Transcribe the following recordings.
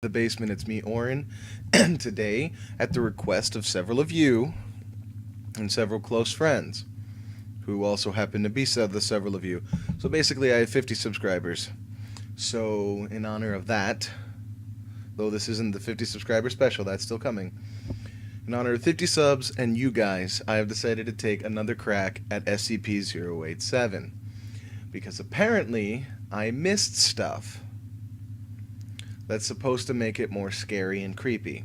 the basement. It's me, Orrin, and today, at the request of several of you and several close friends, who also happen to be the several of you. So basically, I have 50 subscribers. So in honor of that, though this isn't the 50 subscriber special, that's still coming. In honor of 50 subs and you guys, I have decided to take another crack at SCP-087. Because apparently, I missed stuff that's supposed to make it more scary and creepy.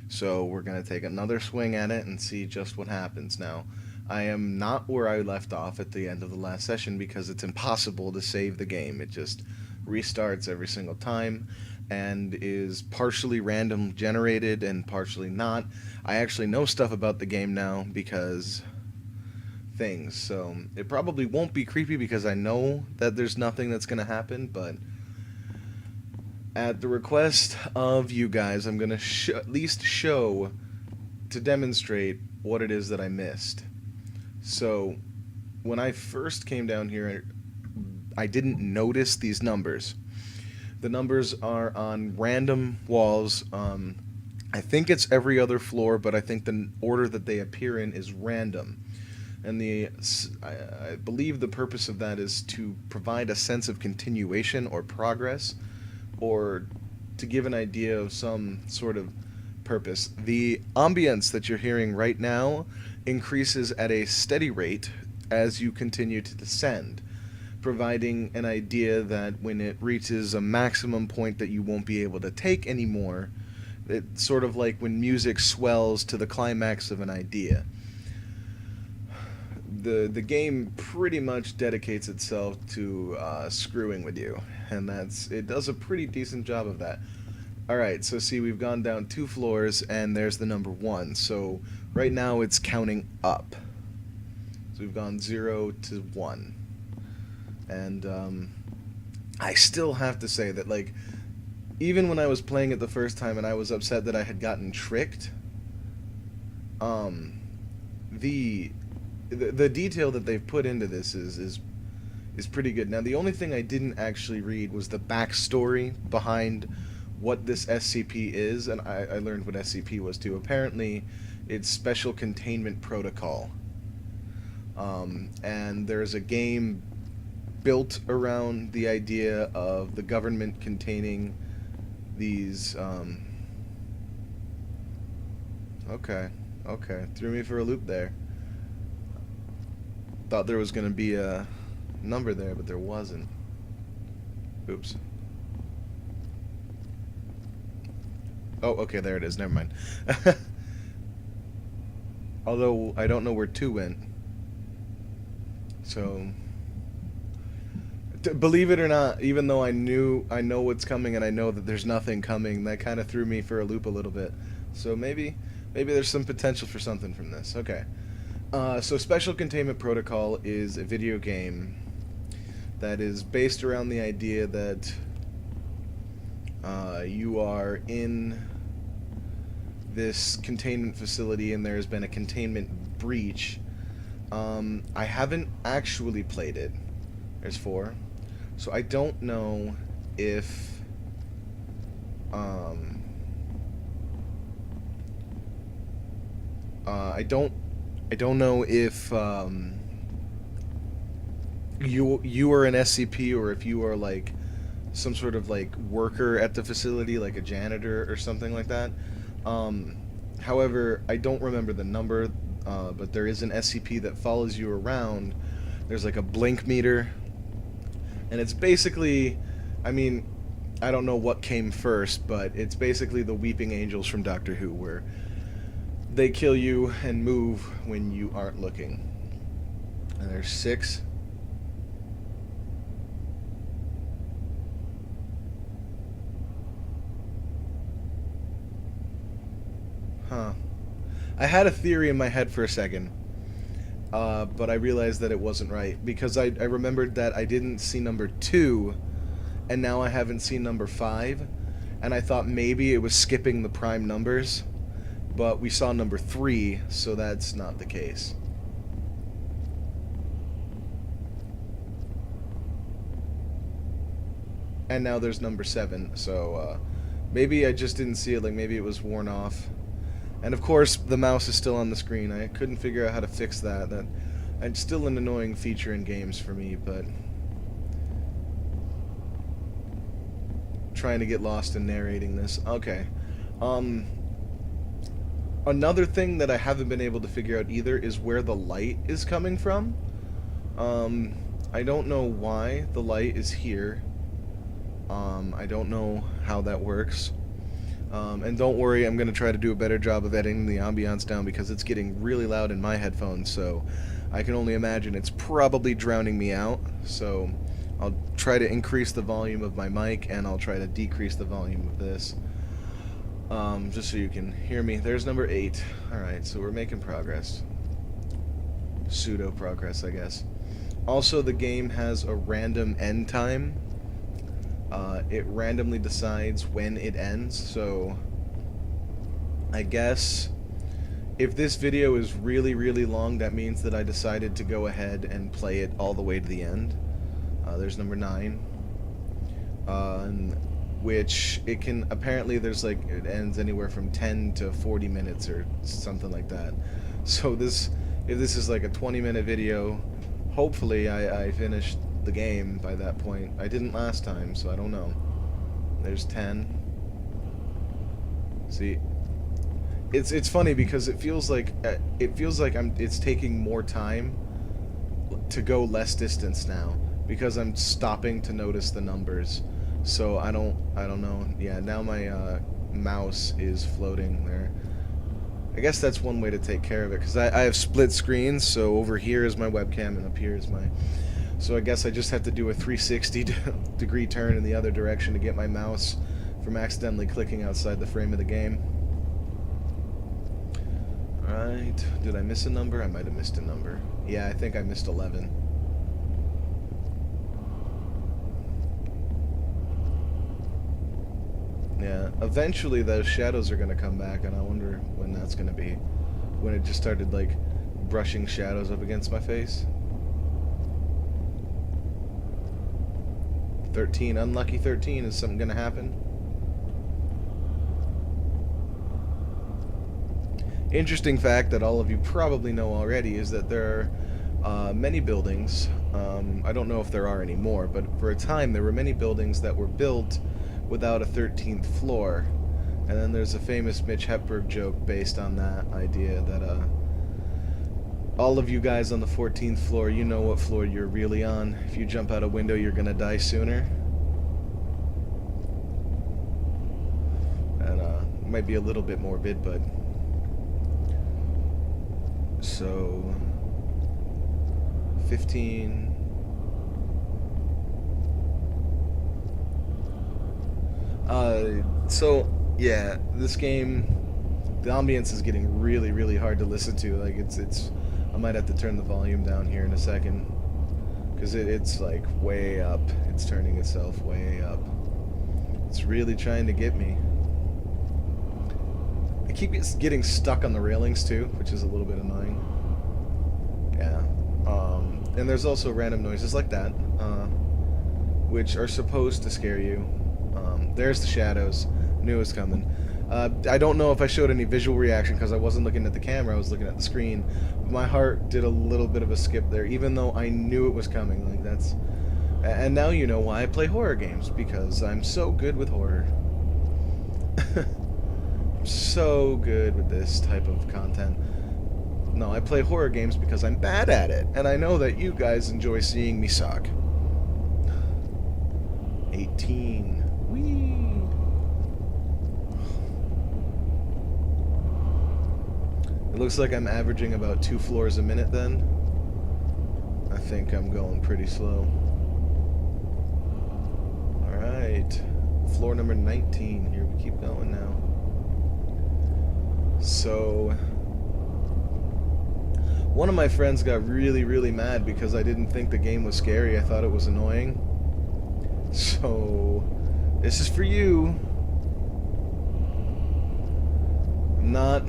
So we're going to take another swing at it and see just what happens. Now, I am not where I left off at the end of the last session because it's impossible to save the game. It just restarts every single time and is partially random generated and partially not. I actually know stuff about the game now because things. So it probably won't be creepy because I know that there's nothing that's going to happen, but at the request of you guys, I'm going to at least show to demonstrate what it is that I missed. So when I first came down here, I didn't notice these numbers. The numbers are on random walls. I think it's every other floor, but I think the order that they appear in is random. And I believe the purpose of that is to provide a sense of continuation or progress, or to give an idea of some sort of purpose. The ambience that you're hearing right now increases at a steady rate as you continue to descend, providing an idea that when it reaches a maximum point that you won't be able to take anymore, it's sort of like when music swells to the climax of an idea. The game pretty much dedicates itself to screwing with you, and it does a pretty decent job of that. Alright, so see, we've gone down 2 floors, and there's the number 1. So right now it's counting up. So we've gone 0 to 1. And I still have to say that, like, even when I was playing it the first time and I was upset that I had gotten tricked, the detail that they've put into this is pretty good. Now, the only thing I didn't actually read was the backstory behind what this SCP is, and I learned what SCP was too. Apparently, it's Special Containment Protocol. And there's a game built around the idea of the government containing these, okay, threw me for a loop there. Thought there was going to be a number there, but there wasn't. Oops. Oh, okay, there it is. Never mind. Although, I don't know where 2 went. So, believe it or not, even though I know what's coming and I know that there's nothing coming, that kind of threw me for a loop a little bit. So maybe there's some potential for something from this. Okay. So Special Containment Protocol is a video game that is based around the idea that you are in this containment facility and there has been a containment breach. I haven't actually played it. There's 4. So I don't know if I don't know if you are an SCP or if you are like some sort of like worker at the facility, like a janitor or something like that. However, I don't remember the number, but there is an SCP that follows you around. There's like a blink meter, and it's basically, I mean, I don't know what came first, but it's basically the Weeping Angels from Doctor Who, where they kill you and move when you aren't looking. And there's 6. Huh. I had a theory in my head for a second, but I realized that it wasn't right, because I remembered that I didn't see number 2, and now I haven't seen number 5, and I thought maybe it was skipping the prime numbers, but we saw number 3, so that's not the case. And now there's number 7, so Maybe I just didn't see it, like maybe it was worn off. And of course, the mouse is still on the screen. I couldn't figure out how to fix that. It's still an annoying feature in games for me, but trying to get lost in narrating this. Okay. Another thing that I haven't been able to figure out either is where the light is coming from. I don't know why the light is here. I don't know how that works. And don't worry, I'm going to try to do a better job of editing the ambiance down because it's getting really loud in my headphones, so I can only imagine it's probably drowning me out. So I'll try to increase the volume of my mic, and I'll try to decrease the volume of this. Just so you can hear me. There's number 8. Alright, so we're making progress. Pseudo progress, I guess. Also, the game has a random end time. It randomly decides when it ends, so I guess if this video is really, really long, that means that I decided to go ahead and play it all the way to the end. There's number 9. Which it can, apparently there's like, it ends anywhere from 10 to 40 minutes or something like that. So if this is like a 20-minute video, hopefully I finished the game by that point. I didn't last time, so I don't know. There's 10. See, it's funny because it feels like it's taking more time to go less distance now because I'm stopping to notice the numbers. So I don't know. Yeah, now my mouse is floating there. I guess that's one way to take care of it, because I have split screens, so over here is my webcam and up here is my... So I guess I just have to do a 360 degree turn in the other direction to get my mouse from accidentally clicking outside the frame of the game. Alright, did I miss a number? I might have missed a number. Yeah, I think I missed 11. Yeah, eventually those shadows are going to come back, and I wonder when that's going to be. When it just started, like, brushing shadows up against my face. 13, unlucky 13, is something going to happen? Interesting fact that all of you probably know already is that there are many buildings, I don't know if there are any more, but for a time there were many buildings that were built without a 13th floor. And then there's a famous Mitch Hepburn joke based on that idea that all of you guys on the 14th floor, you know what floor you're really on. If you jump out a window, you're gonna die sooner. And it might be a little bit morbid, but so 15. So yeah, this game, the ambience is getting really, really hard to listen to. Like it's I might have to turn the volume down here in a second, because it's like way up. It's turning itself way up. It's really trying to get me. I keep getting stuck on the railings too, which is a little bit annoying. Yeah. And there's also random noises like that, which are supposed to scare you. There's the shadows. Knew it was coming. I don't know if I showed any visual reaction because I wasn't looking at the camera, I was looking at the screen. My heart did a little bit of a skip there, even though I knew it was coming. Like that's... And now you know why I play horror games, because I'm so good with horror. I'm so good with this type of content. No, I play horror games because I'm bad at it, and I know that you guys enjoy seeing me suck. 18. Whee! It looks like I'm averaging about 2 floors a minute then. I think I'm going pretty slow. Alright. Floor number 19. Here we keep going now. So... one of my friends got really, really mad because I didn't think the game was scary. I thought it was annoying. So... this is for you. I'm not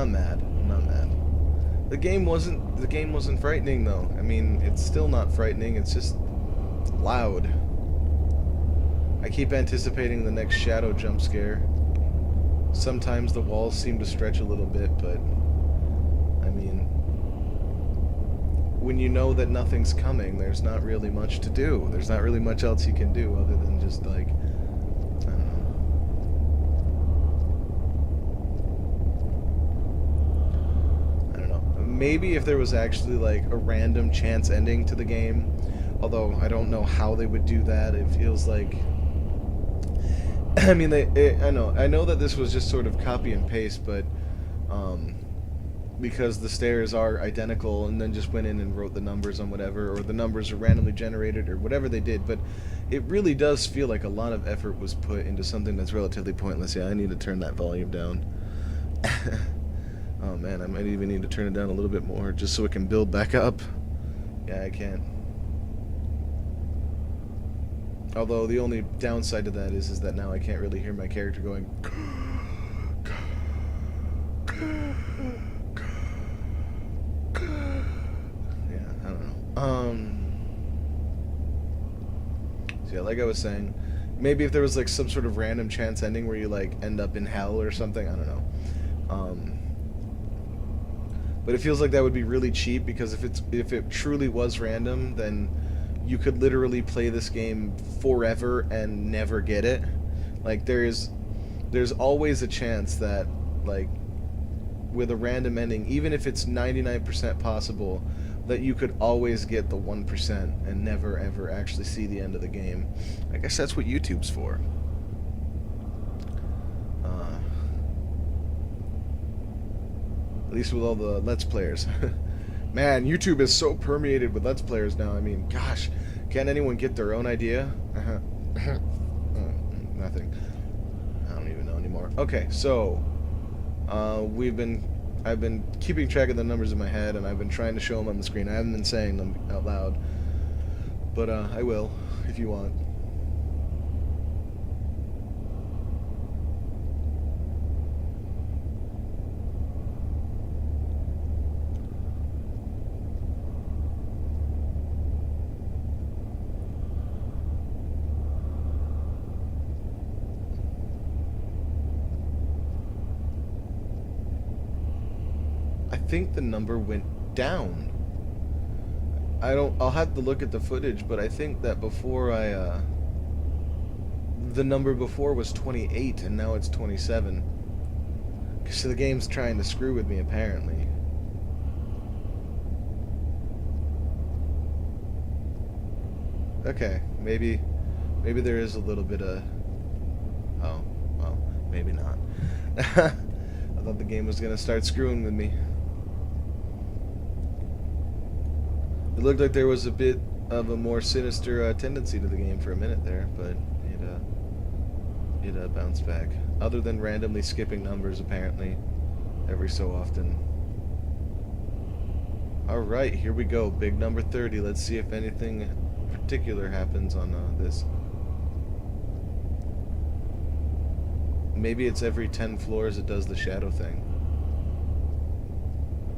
mad. I'm not mad. The game wasn't frightening though. I mean, it's still not frightening. It's just loud. I keep anticipating the next shadow jump scare. Sometimes the walls seem to stretch a little bit, but I mean, when you know that nothing's coming, there's not really much to do. There's not really much else you can do other than just, like, I don't know. I don't know. Maybe if there was actually, like, a random chance ending to the game, although I don't know how they would do that. It feels like, I mean, I know that this was just sort of copy and paste, but because the stairs are identical, and then just went in and wrote the numbers on whatever, or the numbers are randomly generated, or whatever they did. But it really does feel like a lot of effort was put into something that's relatively pointless. Yeah, I need to turn that volume down. Oh man, I might even need to turn it down a little bit more just so it can build back up. Yeah, I can't. Although the only downside to that is that now I can't really hear my character going. Yeah, I don't know. So yeah, like I was saying, maybe if there was like some sort of random chance ending where you like end up in hell or something, I don't know. But it feels like that would be really cheap, because if it truly was random, then you could literally play this game forever and never get it. Like there's always a chance that, like, with a random ending, even if it's 99% possible, that you could always get the 1% and never ever actually see the end of the game. I guess that's what YouTube's for. At least with all the Let's Players. Man, YouTube is so permeated with Let's Players now. I mean, gosh, can't anyone get their own idea? Nothing. I don't even know anymore. Okay, so I've been keeping track of the numbers in my head, and I've been trying to show them on the screen. I haven't been saying them out loud, but I will if you want. I think the number went down. I'll have to look at the footage, but I think that before the number before was 28 and now it's 27. So the game's trying to screw with me, apparently. Okay, maybe there is a little bit of, oh, well, maybe not. I thought the game was gonna start screwing with me. It looked like there was a bit of a more sinister tendency to the game for a minute there, but it bounced back. Other than randomly skipping numbers, apparently, every so often. Alright, here we go. Big number 30. Let's see if anything particular happens on this. Maybe it's every 10 floors it does the shadow thing.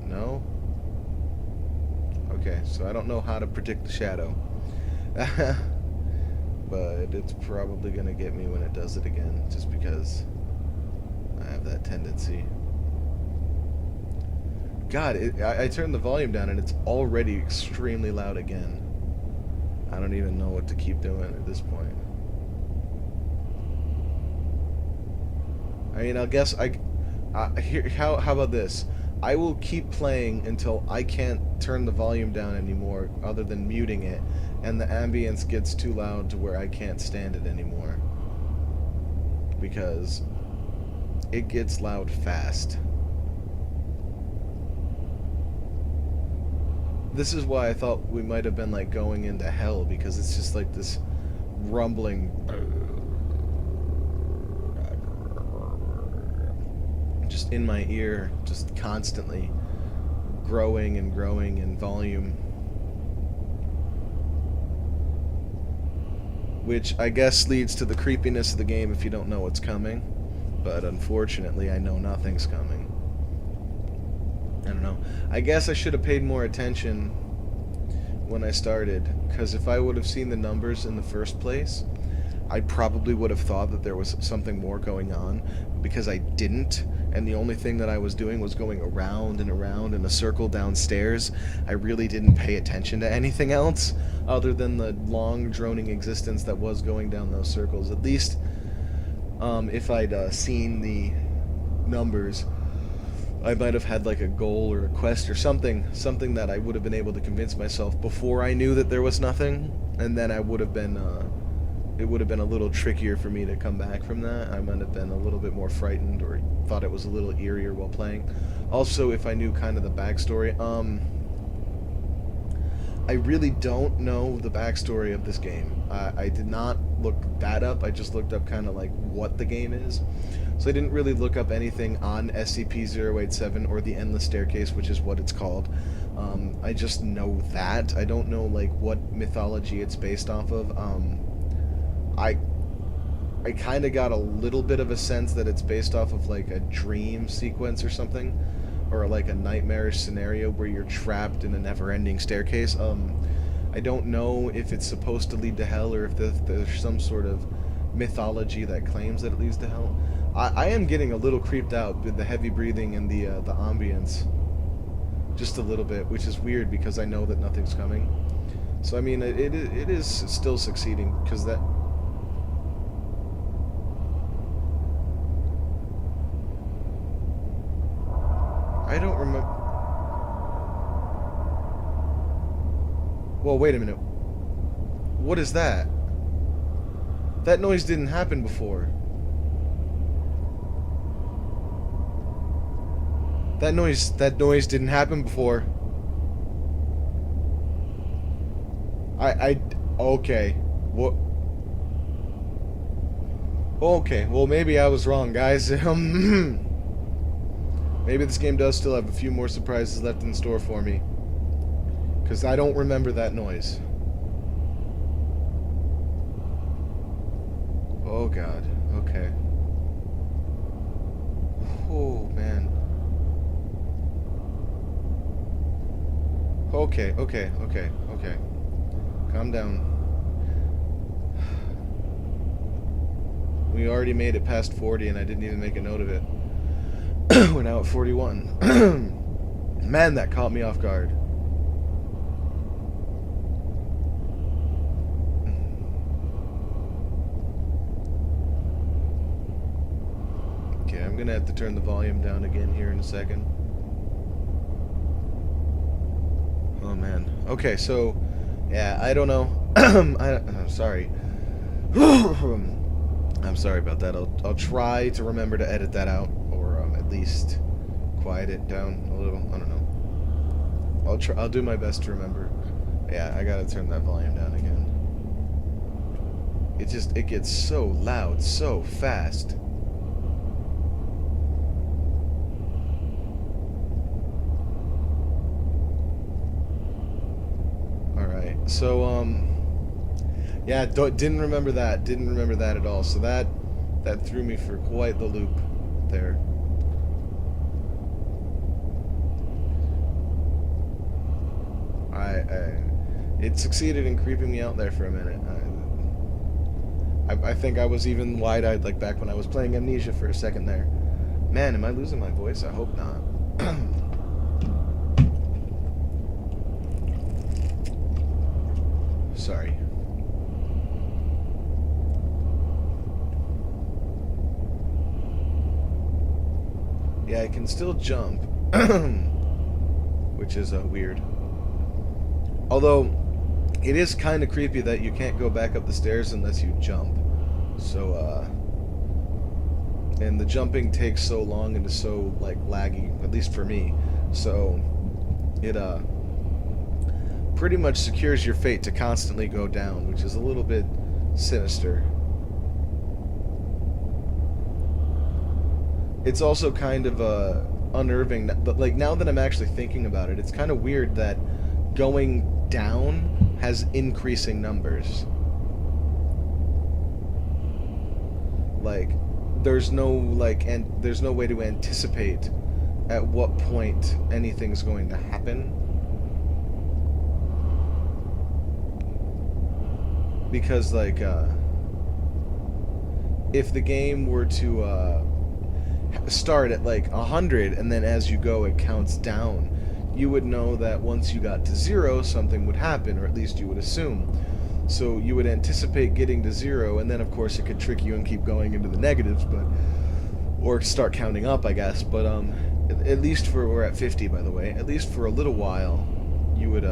No? Okay, so I don't know how to predict the shadow. But it's probably going to get me when it does it again, just because I have that tendency. God, I turned the volume down and it's already extremely loud again. I don't even know what to keep doing at this point. I mean, I guess how about this? I will keep playing until I can't turn the volume down anymore, other than muting it, and the ambience gets too loud to where I can't stand it anymore. Because it gets loud fast. This is why I thought we might have been like going into hell, because it's just like this rumbling just in my ear, just constantly growing and growing in volume, which I guess leads to the creepiness of the game if you don't know what's coming. But unfortunately I know nothing's coming. I don't know. I guess I should have paid more attention when I started, because if I would have seen the numbers in the first place, I probably would have thought that there was something more going on, because I didn't, and the only thing that I was doing was going around and around in a circle downstairs. I really didn't pay attention to anything else other than the long droning existence that was going down those circles. At least if I'd seen the numbers, I might have had like a goal or a quest or something that I would have been able to convince myself before I knew that there was nothing, and then I would have been it would have been a little trickier for me to come back from that. I might have been a little bit more frightened, or thought it was a little eerier while playing. Also, if I knew kind of the backstory, I really don't know the backstory of this game. I did not look that up. I just looked up kind of like what the game is. So I didn't really look up anything on SCP-087 or the Endless Staircase, which is what it's called. I just know that. I don't know like what mythology it's based off of. I kind of got a little bit of a sense that it's based off of like a dream sequence or something, or like a nightmarish scenario where you're trapped in a never-ending staircase. I don't know if it's supposed to lead to hell, or if there's some sort of mythology that claims that it leads to hell. I am getting a little creeped out with the heavy breathing and the ambience, just a little bit, which is weird because I know that nothing's coming. So I mean, it is still succeeding, because that. I don't remember. Well, wait a minute. What is that? That noise didn't happen before. That noise didn't happen before. Okay. What? Okay, well maybe I was wrong, guys. Maybe this game does still have a few more surprises left in store for me, because I don't remember that noise. Oh god, okay. Oh man. Okay. Calm down. We already made it past 40 and I didn't even make a note of it. We're now at 41. Man, that caught me off guard. Okay, I'm gonna have to turn the volume down again here in a second. Oh man. Okay, so yeah, I don't know. I'm sorry. I'm sorry about that. I'll try to remember to edit that out, or at least quiet it down a little. I don't know. I'll do my best to remember. Yeah, I gotta turn that volume down again. It gets so loud so fast. All right. So yeah, didn't remember that. Didn't remember that at all. So that threw me for quite the loop there. It succeeded in creeping me out there for a minute. I think I was even wide-eyed, like back when I was playing Amnesia for a second there. Man, am I losing my voice? I hope not. Sorry. Yeah, I can still jump, which is weird. Although, it is kind of creepy that you can't go back up the stairs unless you jump. So, and the jumping takes so long and is so, like, laggy, at least for me. So, it, pretty much secures your fate to constantly go down, which is a little bit sinister. It's also kind of, unnerving, but, like, now that I'm actually thinking about it, it's kind of weird that going down has increasing numbers. Like, there's no way to anticipate at what point anything's going to happen, because like if the game were to start at like 100 and then as you go it counts down, you would know that once you got to 0 something would happen, or at least you would assume. So you would anticipate getting to 0, and then of course it could trick you and keep going into the negatives, but or start counting up, I guess. But at least for, we're at 50 by the way, at least for a little while you would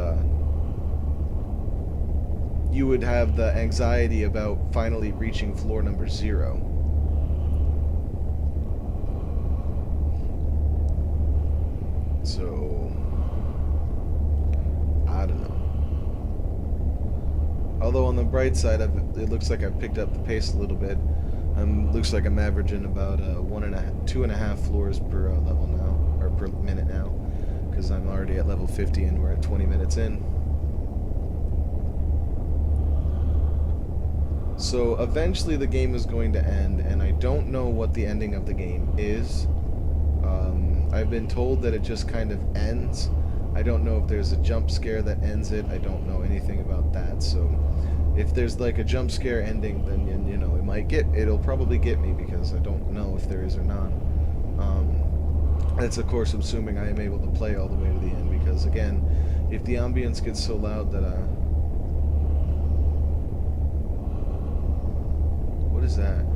have the anxiety about finally reaching floor number 0. So, I don't know. Although on the bright side, it looks like I've picked up the pace a little bit. Looks like I'm averaging about 2.5 floors per level now, or per minute now, because I'm already at level 50 and we're at 20 minutes in. So eventually the game is going to end, and I don't know what the ending of the game is. I've been told that it just kind of ends. I don't know if there's a jump scare that ends it. I don't know anything about that. So if there's like a jump scare ending, then you know it'll probably get me, because I don't know if there is or not. That's of course assuming I am able to play all the way to the end, because again, if the ambience gets so loud that what is that?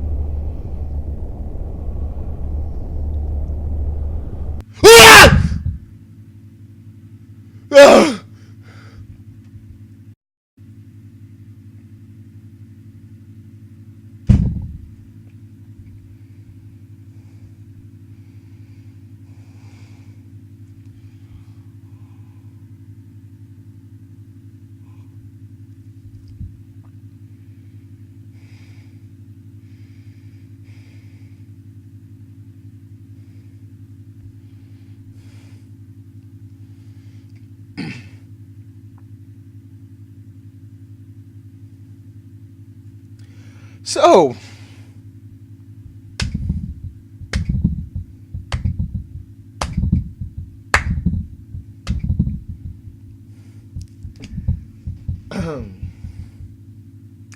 So,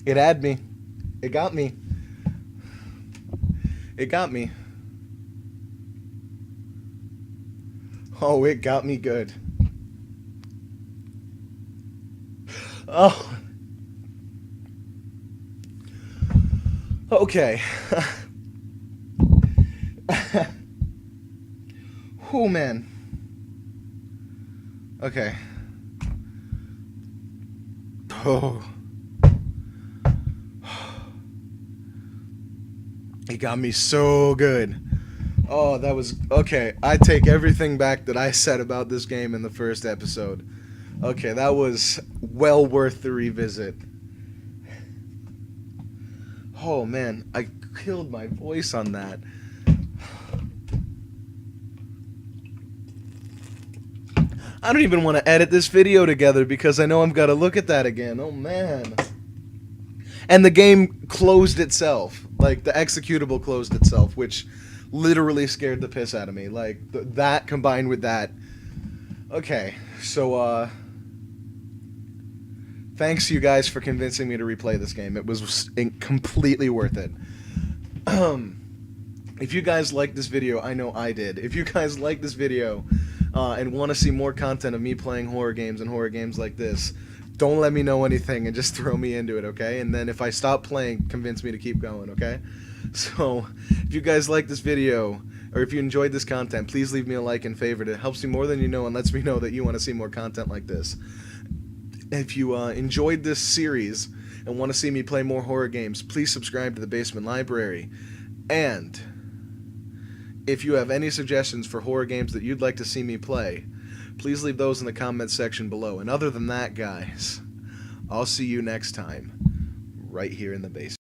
it had me. It got me. It got me. Oh, it got me good. Oh. Okay. Oh, man. Okay. Oh. It got me so good. Oh, that was... Okay, I take everything back that I said about this game in the first episode. Okay, that was well worth the revisit. Oh, man, I killed my voice on that. I don't even want to edit this video together because I know I've got to look at that again. Oh, man. And the game closed itself. Like, the executable closed itself, which literally scared the piss out of me. Like, that combined with that. Okay, so, thanks you guys for convincing me to replay this game. It was completely worth it. If you guys like this video, I know I did. If you guys like this video and want to see more content of me playing horror games and horror games like this, don't let me know anything and just throw me into it, okay? And then if I stop playing, convince me to keep going, okay? So, if you guys like this video, or if you enjoyed this content, please leave me a like and favorite. It helps me more than you know and lets me know that you want to see more content like this. If you enjoyed this series and want to see me play more horror games, please subscribe to the Basement Library. And if you have any suggestions for horror games that you'd like to see me play, please leave those in the comments section below. And other than that, guys, I'll see you next time, right here in the basement.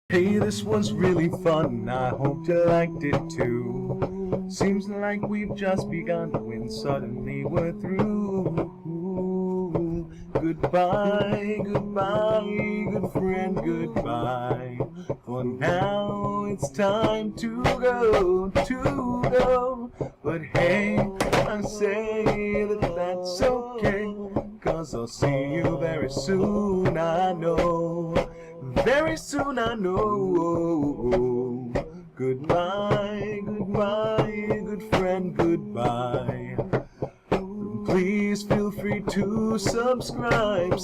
Hey, this was really fun, I hope you liked it too. Seems like we've just begun when suddenly we're through. Goodbye, goodbye, good friend, goodbye. For now it's time to go. But hey, I say that that's okay, 'cause I'll see you very soon, I know. very soon, I know. Goodbye, goodbye, good friend, goodbye. Please feel free to subscribe,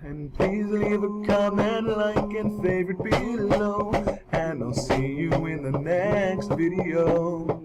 and please leave a comment, like, and favorite below, and I'll see you in the next video.